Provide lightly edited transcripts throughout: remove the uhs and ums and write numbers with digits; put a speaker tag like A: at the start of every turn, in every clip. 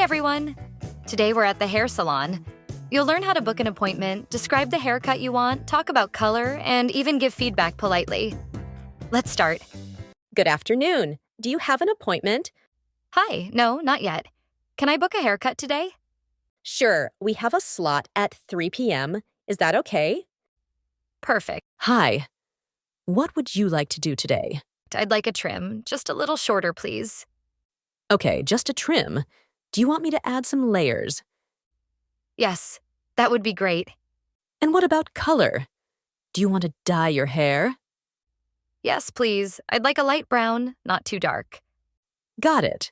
A: everyone! Today we're at the hair salon. You'll learn how to book an appointment, describe the haircut you want, talk about color, and even give feedback politely. Let's start.
B: Good afternoon. Do you have an appointment?
A: Hi, no, not yet. Can I book a haircut today?
B: Sure, we have a slot at 3 p.m. Is that okay?
A: Perfect.
B: Hi. What would you like to do today?
A: I'd like a trim, just a little shorter, please.
B: Okay, just a trim. Do you want me to add some layers?
A: Yes, that would be great.
B: And what about color? Do you want to dye your hair?
A: Yes, please. I'd like a light brown, not too dark.
B: Got it.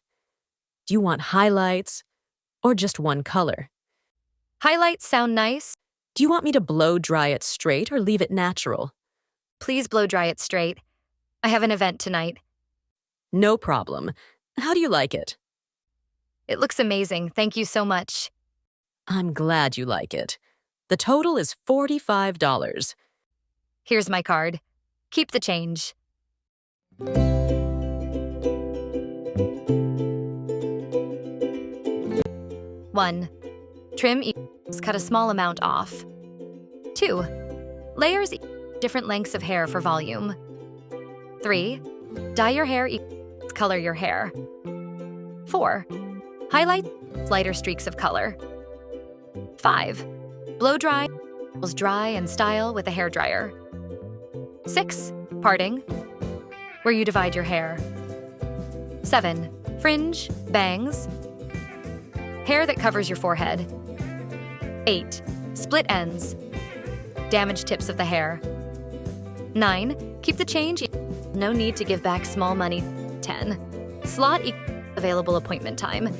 B: Do you want highlights or just one color?
A: Highlights sound nice.
B: Do you want me to blow dry it straight or leave it natural?
A: Please blow dry it straight. I have an event tonight.
B: No problem. How do you like it?
A: It looks amazing. Thank you so much.
B: I'm glad you like it. The total is $45.
A: Here's my card. Keep the change. 1. Trim equals cut a small amount off. 2. Layers different lengths of hair for volume. 3. Dye your hair equals color your hair. 4. Highlight lighter streaks of color. 5. Blow dry equals dry and style with a hairdryer. 6. Parting, where you divide your hair. 7. Fringe, bangs, hair that covers your forehead. 8. Split ends, damaged tips of the hair. 9. Keep the change, no need to give back small money. 10. Slot available appointment time.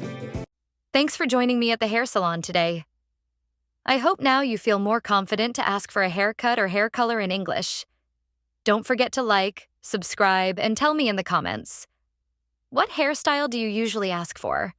A: Thanks for joining me at the hair salon today. I hope now you feel more confident to ask for a haircut or hair color in English. Don't forget to like, subscribe, and tell me in the comments. What hairstyle do you usually ask for?